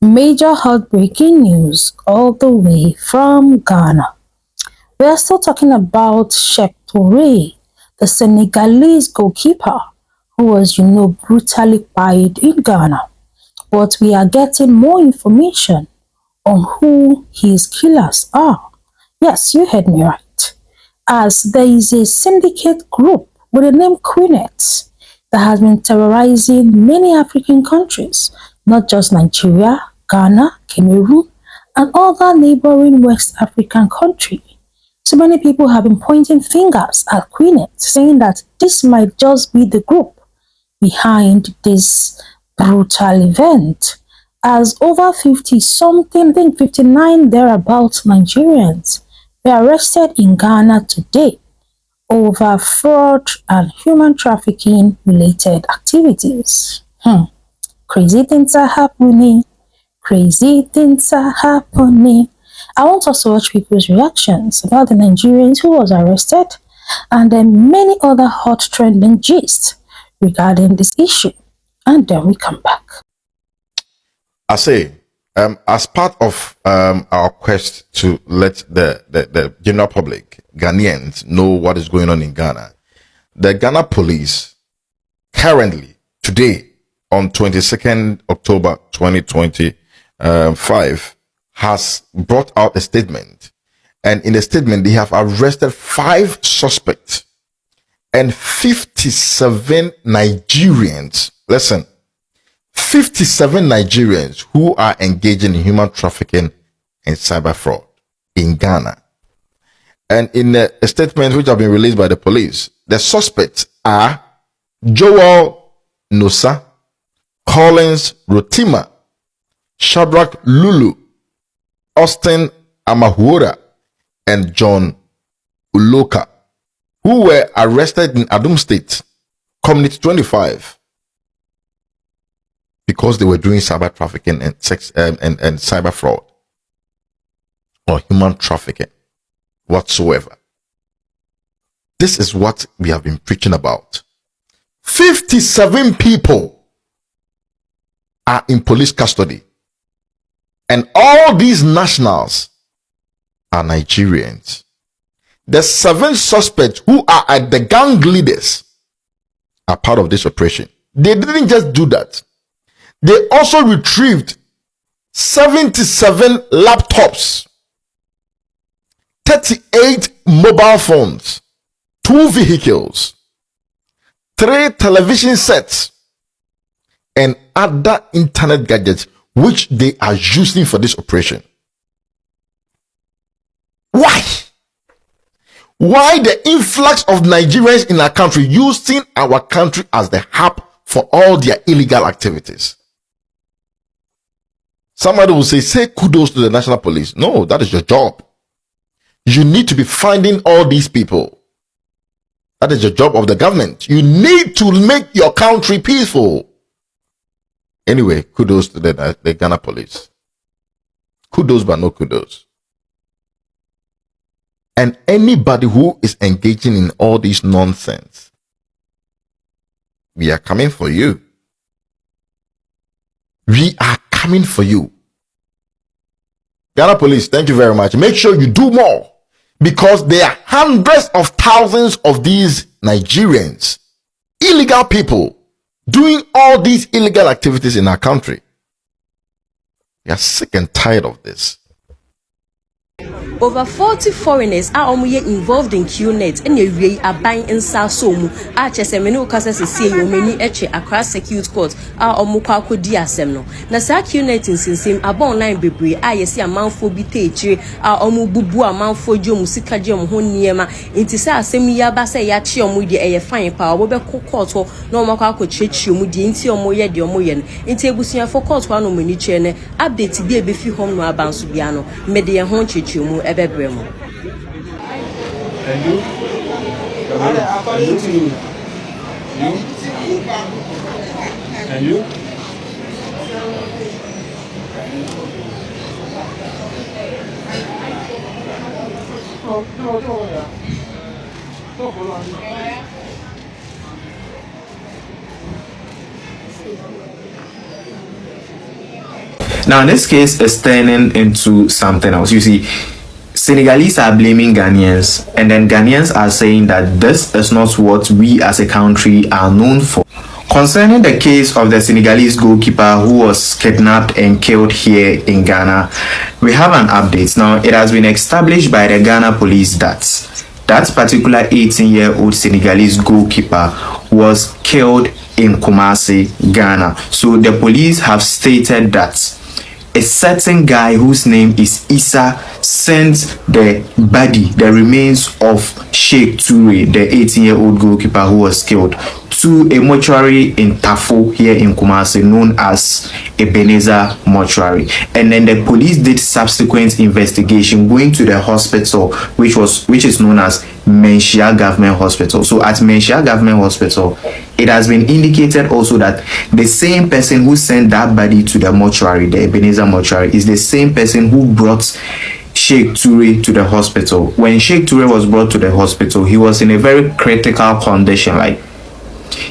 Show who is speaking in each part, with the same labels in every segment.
Speaker 1: Major heartbreaking news all the way from Ghana. We are still talking about Sheikh Toure, the Senegalese goalkeeper who was, brutally fired in Ghana. But we are getting more information on who his killers are. Yes, you heard me right. As there is a syndicate group with the name Queenet that has been terrorizing many African countries, not just Nigeria, Ghana, Cameroon, and other neighboring West African countries. So many people have been pointing fingers at Queenet, saying that this might just be the group behind this brutal event, as over 50 something, I think 59 thereabouts Nigerians were arrested in Ghana today over fraud and human trafficking related activities. Crazy things are happening. Crazy things are happening. I want us to watch people's reactions about the Nigerians who was arrested and then many other hot trending gists regarding this issue. And then we come back.
Speaker 2: I say, as part of our quest to let the general public, Ghanaians, know what is going on in Ghana, the Ghana police currently, today, on 22nd October 2025, has brought out a statement. And in the statement, they have arrested 5 suspects and 57 Nigerians. Listen. 57 Nigerians who are engaging in human trafficking and cyber fraud in Ghana. And in a statement which have been released by the police, the suspects are Joel Nosa, Collins Rotima, Shadrach Lulu, Austin Amahuora, and John Uloka, who were arrested in Adum State, Community 25, because they were doing cyber trafficking and sex and cyber fraud or human trafficking whatsoever. This is what we have been preaching about. 57 people are in police custody, and all these nationals are Nigerians. The 7 suspects who are at the gang leaders are part of this operation. They didn't just do that. They also retrieved 77 laptops, 38 mobile phones, 2 vehicles, 3 television sets, and other internet gadgets which they are using for this operation. Why? Why the influx of Nigerians in our country, using our country as the hub for all their illegal activities? Somebody will say kudos to the national police. No, that is your job. You need to be finding all these people. That is your job of the government. You need to make your country peaceful. Anyway, kudos to the Ghana police. Kudos, but no kudos. And anybody who is engaging in all this nonsense, we are coming for you. We are coming for you. Ghana police, thank you very much. Make sure you do more, because there are hundreds of thousands of these Nigerians, illegal people, doing all these illegal activities in our country. We are sick and tired of this.
Speaker 3: Over 40 foreigners are involved in QNet and a buying in Sasomu. Semeno Casas see you many across secute court are Omukako diasemno. Nasa QNet in Sinsim, a bon line bibri, I see a man for biteche, a Omububu, a man for Jom Sikajum Honiema, Intisa Semia Basa Yachi Mudi a fine power, Webeko Koto, no Makako Chichu Mudi, Intio Moya de Omoyen, Intebusia for court one minichene, update be a beefy home no abansubiano, Media Honchichu.
Speaker 4: And you? And you? Now, this case is turning into something else. You see, Senegalese are blaming Ghanaians, and then Ghanaians are saying that this is not what we as a country are known for. Concerning the case of the Senegalese goalkeeper who was kidnapped and killed here in Ghana, we have an update. Now, it has been established by the Ghana police that that particular 18-year-old Senegalese goalkeeper was killed in Kumasi, Ghana. So the police have stated that a certain guy whose name is Issa sent the body, the remains of Sheikh Toure, the 18-year-old goalkeeper who was killed, to a mortuary in Tafo here in Kumasi known as Ebenezer Mortuary. And then the police did subsequent investigation going to the hospital which is known as Menchia Government Hospital. So at Menchia Government Hospital, it has been indicated also that the same person who sent that body to the mortuary, the Ebenezer Mortuary, is the same person who brought Sheikh Toure to the hospital. When Sheikh Toure was brought to the hospital, he was in a very critical condition. Like,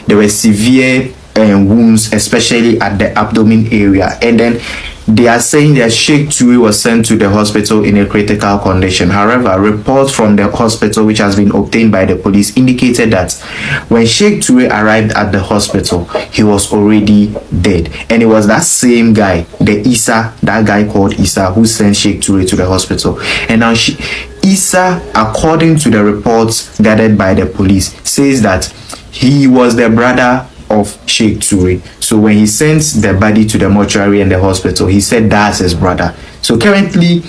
Speaker 4: there were severe wounds, especially at the abdomen area. And then they are saying that Sheikh Toure was sent to the hospital in a critical condition. However, reports from the hospital which has been obtained by the police indicated that when Sheikh Toure arrived at the hospital, he was already dead. And it was that same guy, that guy called Issa, who sent Sheikh Toure to the hospital. And now Issa, according to the reports gathered by the police, says that he was the brother of Sheikh Toure. So when he sent the body to the mortuary and the hospital, he said that's his brother. So currently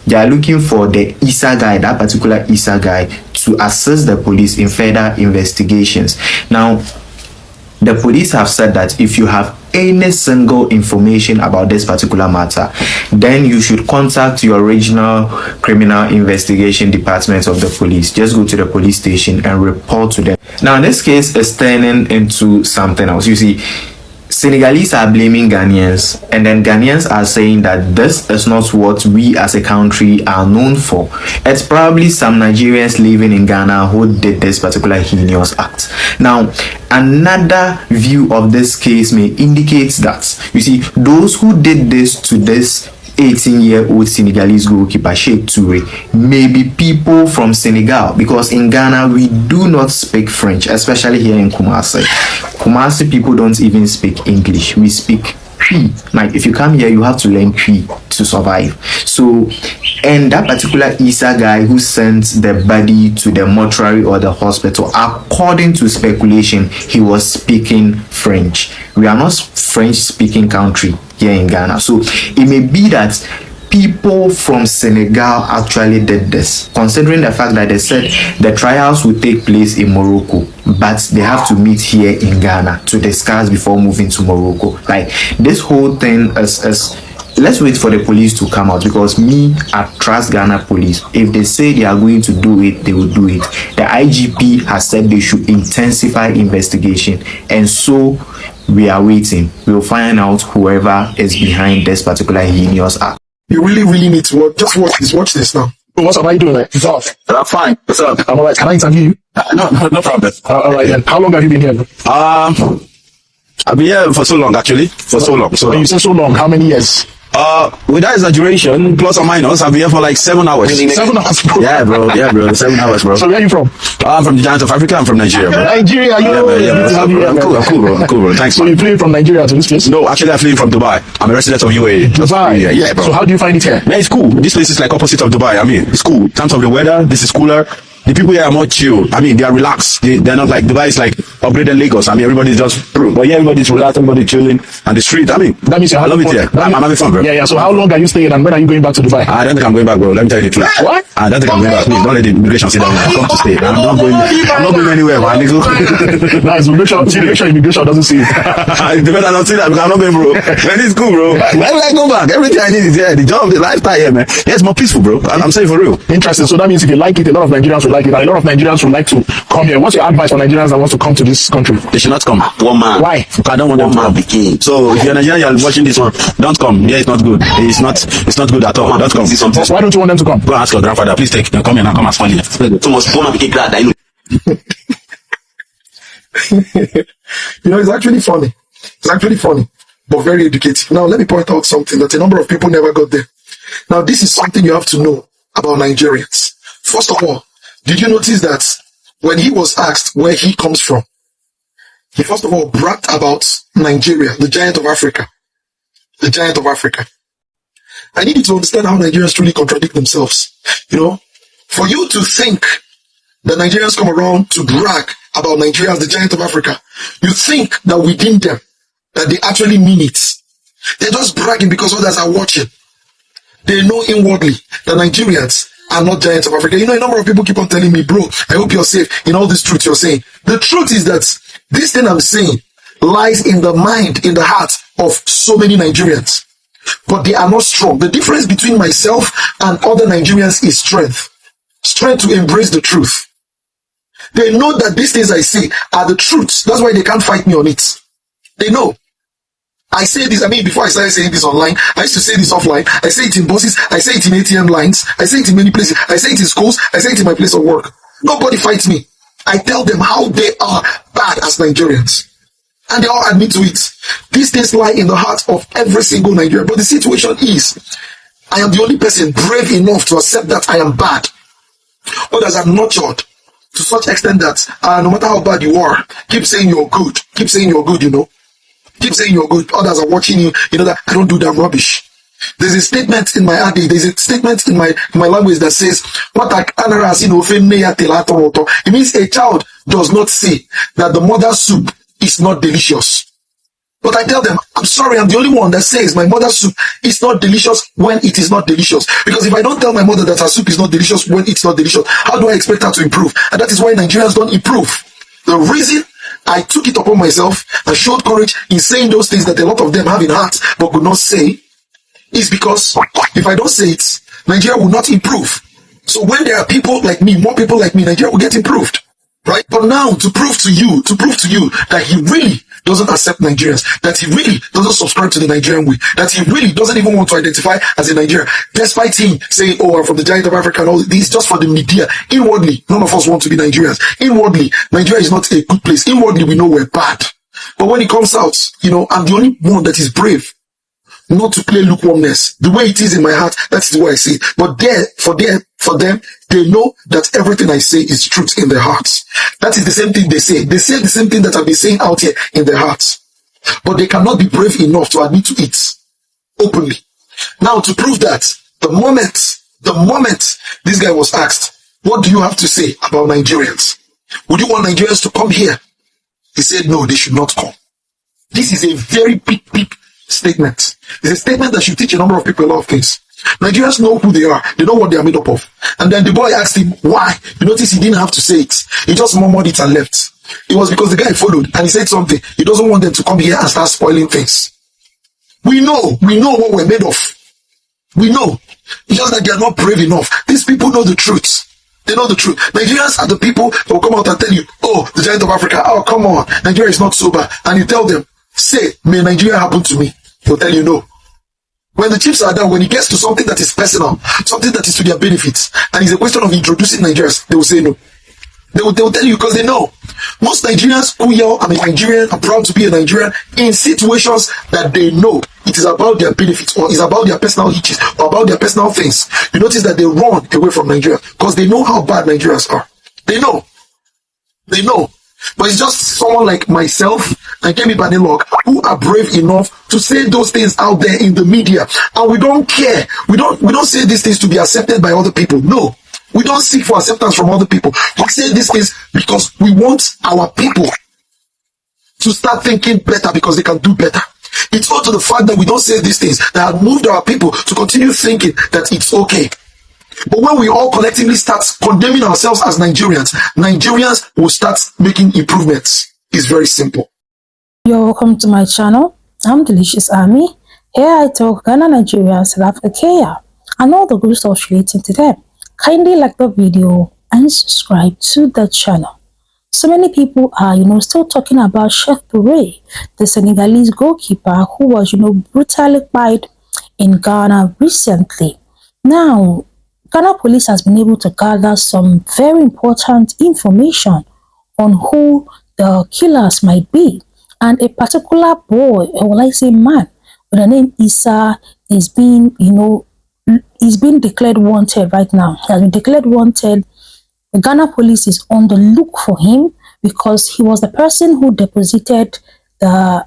Speaker 4: they are looking for the Issa guy, that particular Issa guy, to assist the police in further investigations. Now, the police have said that if you have any single information about this particular matter, then you should contact your regional criminal investigation department of the police. Just go to the police station and report to them. Now, this case is turning into something else. You see, Senegalese are blaming Ghanaians, and then Ghanaians are saying that this is not what we as a country are known for. It's probably some Nigerians living in Ghana who did this particular heinous act. Now, another view of this case may indicate that, you see, those who did this to this 18-year-old Senegalese goalkeeper Sheikh Toure may be people from Senegal, because in Ghana we do not speak French, especially here in Kumasi. Kumasi people don't even speak English. We speak Cree. Like, if you come here, you have to learn Cree to survive. So, and that particular Issa guy who sent the body to the mortuary or the hospital, according to speculation, he was speaking French. We are not French-speaking country here in Ghana. So it may be that people from Senegal actually did this, considering the fact that they said the trials will take place in Morocco, but they have to meet here in Ghana to discuss before moving to Morocco. Like, this whole thing is let's wait for the police to come out, because I trust Ghana police. If they say they are going to do it, they will do it. The IGP has said they should intensify investigation, and so we are waiting. We will find out whoever is behind this particular heinous act.
Speaker 5: You really need to watch this now. What's up? How you doing, man? It's off. I'm fine. What's up? I'm alright. Can I interview you? No problem. Alright then. How long have you been here?
Speaker 6: I've been here for so long, actually. So long.
Speaker 5: When you say so long, how many years?
Speaker 6: Without exaggeration, plus or minus, I've been here for like 7 hours.
Speaker 5: 7 hours, bro.
Speaker 6: Yeah, bro. 7 hours, bro.
Speaker 5: So where are you from?
Speaker 6: I'm from the Giants of Africa. I'm from Nigeria, bro.
Speaker 5: Nigeria,
Speaker 6: I'm cool, bro. Thanks.
Speaker 5: So you flew from Nigeria to this place?
Speaker 6: No, actually, I flew from Dubai. I'm a resident of UAE.
Speaker 5: Dubai?
Speaker 6: Yeah, bro.
Speaker 5: So how do you find it here?
Speaker 6: Man, it's cool. This place is like opposite of Dubai. I mean, it's cool. In terms of the weather, this is cooler. The people here are more chill. I mean, they are relaxed. They're not like Dubai is like upgraded Lagos. I mean, everybody's just, but yeah, everybody's relaxed, everybody's chilling, and the street. I mean,
Speaker 5: that means
Speaker 6: I love it here. I'm having fun, bro.
Speaker 5: Yeah. So how long are you staying, and when are you going back to Dubai?
Speaker 6: I don't think I'm going back, bro. Let me tell you the truth.
Speaker 5: What?
Speaker 6: I don't think I'm going back. Please don't let the immigration sit down. I come to stay. I'm not going anywhere, man.
Speaker 5: Nice. Make sure immigration doesn't see it.
Speaker 6: It depends on not see that, because I'm not going, bro. Man, it's cool, bro. Why would I go back? Everything I need is here. The job, the lifestyle here, man. Yeah, it's more peaceful, bro. I'm saying for real.
Speaker 5: Interesting. So that means if you like it, a lot of Nigerians will like it, and a lot of Nigerians would like to come here. What's your advice for Nigerians that want to come to this country?
Speaker 6: They should not come. One man.
Speaker 5: Why?
Speaker 6: I don't want them to come. So if you're Nigerian, you're watching this one, don't come. Yeah, it's not good. It's not good at all. Don't come.
Speaker 5: Why don't you want them to come?
Speaker 6: Go ask your grandfather. Please take them. Come here and come as funny.
Speaker 5: You know, it's actually funny. but very educative. Now, let me point out something that a number of people never got there. Now, this is something you have to know about Nigerians. First of all, did you notice that when he was asked where he comes from, he first of all bragged about Nigeria, the giant of Africa. The giant of Africa. I need you to understand how Nigerians truly contradict themselves. For you to think that Nigerians come around to brag about Nigeria as the giant of Africa, you think that within them, that they actually mean it. They're just bragging because others are watching. They know inwardly that Nigerians are not giants of Africa. A number of people keep on telling me, bro, I hope you're safe in all this truth you're saying. The truth is that this thing I'm saying lies in the mind, in the heart of so many Nigerians. But they are not strong. The difference between myself and other Nigerians is strength. Strength to embrace the truth. They know that these things I say are the truths. That's why they can't fight me on it. They know. I say this, before I started saying this online, I used to say this offline. I say it in buses, I say it in ATM lines, I say it in many places, I say it in schools, I say it in my place of work. Nobody fights me. I tell them how they are bad as Nigerians. And they all admit to it. These things lie in the heart of every single Nigerian. But the situation is, I am the only person brave enough to accept that I am bad. Others are nurtured to such extent that no matter how bad you are, keep saying you're good. Keep saying you're good, Keep saying you're good. Others are watching you. That I don't do that rubbish. There's a statement in my Adi, there's a statement in my language that says, it means a child does not say that the mother's soup is not delicious. But I tell them, I'm sorry, I'm the only one that says my mother's soup is not delicious when it is not delicious. Because if I don't tell my mother that her soup is not delicious when it's not delicious, how do I expect her to improve? And that is why Nigerians don't improve. The reason I took it upon myself and showed courage in saying those things that a lot of them have in heart but could not say is because if I don't say it, Nigeria will not improve. So when there are people like me, more people like me, Nigeria will get improved. Right? But now to prove to you that he really doesn't accept Nigerians, that he really doesn't subscribe to the Nigerian way, that he really doesn't even want to identify as a Nigerian, despite him saying, oh, I'm from the giant of Africa and all this, just for the media. Inwardly, none of us want to be Nigerians. Inwardly, Nigeria is not a good place. Inwardly, we know we're bad. But when it comes out, I'm the only one that is brave not to play lukewarmness. The way it is in my heart, that's the way I see it. But for them, they know that everything I say is truth in their hearts. That is the same thing they say. They say the same thing that I've been saying out here in their hearts. But they cannot be brave enough to admit to it openly. Now, to prove that, the moment this guy was asked, what do you have to say about Nigerians? Would you want Nigerians to come here? He said, no, they should not come. This is a very big statement. It's a statement that should teach a number of people a lot of things. Nigerians know who they are. They know what they are made up of. And then the boy asked him why. You notice he didn't have to say it. He just murmured it and left. It was because the guy followed and he said something. He doesn't want them to come here and start spoiling things. We know what we're made of. We know. It's just that they are not brave enough. These people know the truth. They know the truth. Nigerians are the people that will come out and tell you, oh, the giant of Africa, oh, come on, Nigeria is not sober. And you tell them, say, may Nigeria happen to me. They'll tell you no. When the chips are down, when it gets to something that is personal, something that is to their benefits, and it's a question of introducing Nigerians, they will say no. They will tell you because they know. Most Nigerians who yell, I'm a Nigerian, I'm proud to be a Nigerian, in situations that they know it is about their benefits or is about their personal hitches or about their personal things. You notice that they run away from Nigeria because they know how bad Nigerians are. They know. But it's just someone like myself and Kemi Banilog who are brave enough to say those things out there in the media. And we don't care. We don't say these things to be accepted by other people. No. We don't seek for acceptance from other people. We say these things because we want our people to start thinking better because they can do better. It's all to the fact that we don't say these things that have moved our people to continue thinking that it's okay. But when we all collectively start condemning ourselves as Nigerians will start making improvements. It's very simple.
Speaker 1: You're welcome to my channel. I'm Delicious Army. Here I talk Ghana, Nigeria, South Africa, Kenya, and all the good stuff relating to them. Kindly like the video and subscribe to the channel. So many people are, still talking about Chef Toure, the Senegalese goalkeeper who was, brutally fired in Ghana recently. Now, Ghana police has been able to gather some very important information on who the killers might be. And a particular boy, or will I say man, with the name Isa is being, is being declared wanted right now. He has been declared wanted. The Ghana police is on the look for him because he was the person who deposited the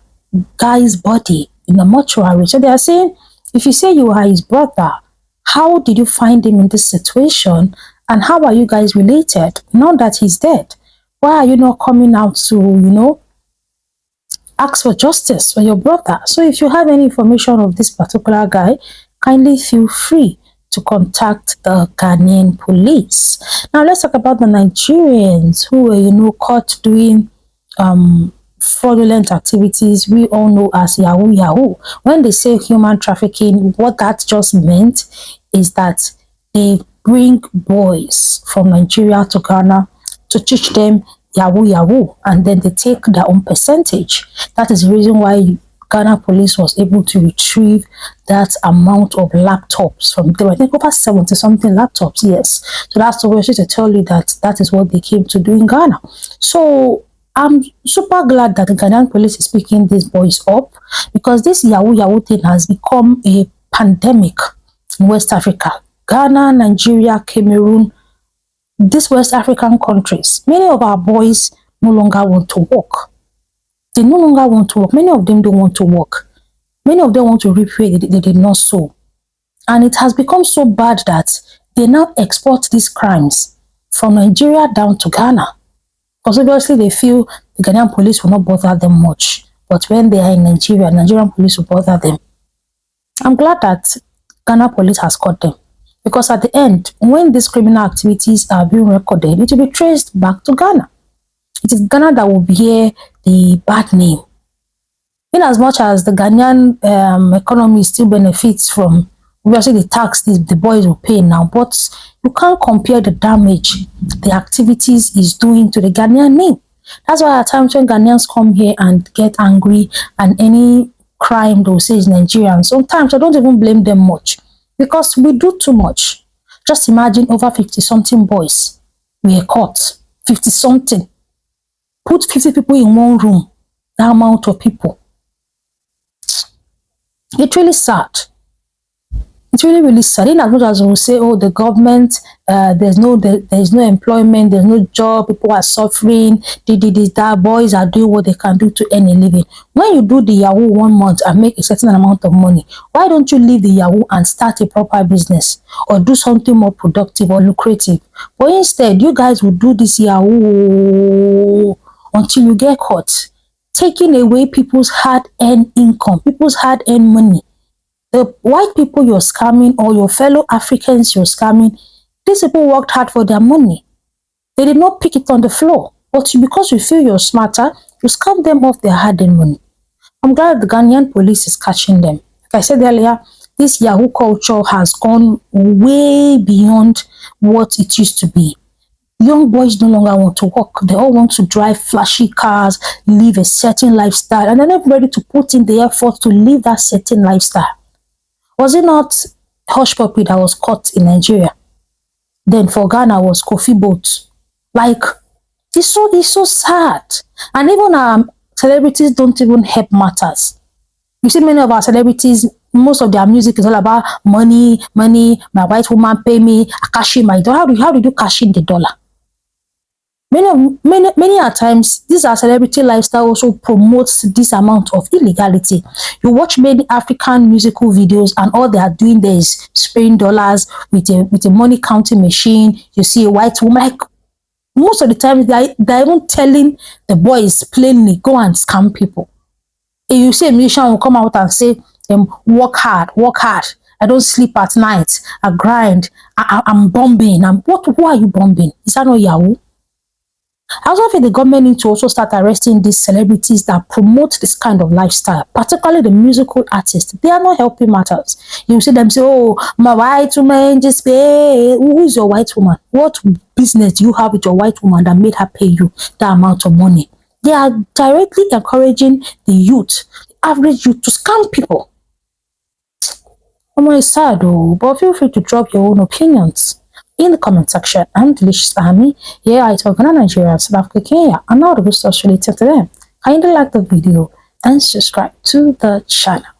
Speaker 1: guy's body in the mortuary. So they are saying, if you say you are his brother, how did you find him in this situation? And how are you guys related now that he's dead? Why are you not coming out to, ask for justice for your brother? So if you have any information of this particular guy, kindly feel free to contact the Ghanaian police. Now let's talk about the Nigerians who were, caught doing fraudulent activities we all know as Yahoo Yahoo. When they say human trafficking, what that just meant is that they bring boys from Nigeria to Ghana to teach them Yahoo Yahoo, and then they take their own percentage. That is the reason why Ghana police was able to retrieve that amount of laptops from them. I think over 70 something laptops, yes. So that's the way to tell you that that is what they came to do in Ghana. So I'm super glad that the Ghanaian police is picking these boys up because this Yahoo Yahoo thing has become a pandemic in West Africa. Ghana, Nigeria, Cameroon, these West African countries, many of our boys no longer want to work. They no longer want to work. Many of them don't want to work. Many of them want to reap where they did not sow. And it has become so bad that they now export these crimes from Nigeria down to Ghana. Because obviously they feel the Ghanaian police will not bother them much. But when they are in Nigeria, Nigerian police will bother them. I'm glad that Ghana police has caught them. Because at the end, when these criminal activities are being recorded, it will be traced back to Ghana. It is Ghana that will bear the bad name. In as much as the Ghanaian economy still benefits from, obviously, the tax the boys will pay now, but you can't compare the damage the activities is doing to the Ghanaian name. That's why at times when Ghanaians come here and get angry and any crime they'll say is Nigerian, sometimes I don't even blame them much because we do too much. Just imagine over 50-something boys were caught, 50-something. Put 50 people in one room, that amount of people. It's really sad. It's really, really sad. In as much as we say, oh, the government, there's no employment, there's no job, people are suffering, that boys are doing what they can do to earn a living. When you do the Yahoo 1 month and make a certain amount of money, why don't you leave the Yahoo and start a proper business or do something more productive or lucrative? But instead, you guys will do this Yahoo until you get caught, taking away people's hard-earned income, people's hard-earned money. The white people you're scamming or your fellow Africans you're scamming, these people worked hard for their money. They did not pick it on the floor. But because you feel you're smarter, you scam them off their hard-earned money. I'm glad the Ghanaian police is catching them. Like I said earlier, this Yahoo culture has gone way beyond what it used to be. Young boys no longer want to work. They all want to drive flashy cars, live a certain lifestyle, and they're not ready to put in the effort to live that certain lifestyle. Was it not Hush Puppy that was caught in Nigeria? Then for Ghana was Kofi Boat. Like, it's so sad. And even celebrities don't even help matters. You see many of our celebrities, most of their music is all about money, my white woman pay me, I cash in my dollar. How did you cash in the dollar? Many at times, this our celebrity lifestyle also promotes this amount of illegality. You watch many African musical videos and all they are doing there is spraying dollars with a money counting machine. You see a white woman, like most of the time they're even telling the boys plainly, go and scam people. And you see a musician will come out and say, work hard. I don't sleep at night. I grind. I'm bombing. Who are you bombing? Is that not Yahoo? I also feel the government need to also start arresting these celebrities that promote this kind of lifestyle, particularly the musical artists. They are not helping matters. You see them say, oh, my white woman just pay. Who is your white woman? What business do you have with your white woman that made her pay you that amount of money? They are directly encouraging the youth, the average youth, to scam people. It's sad though, but feel free to drop your own opinions in the comment section. I'm Delicious Army. Here I talk about Nigeria, South Africa, Kenya, and all the good stuff related to them. Kindly like the video and subscribe to the channel.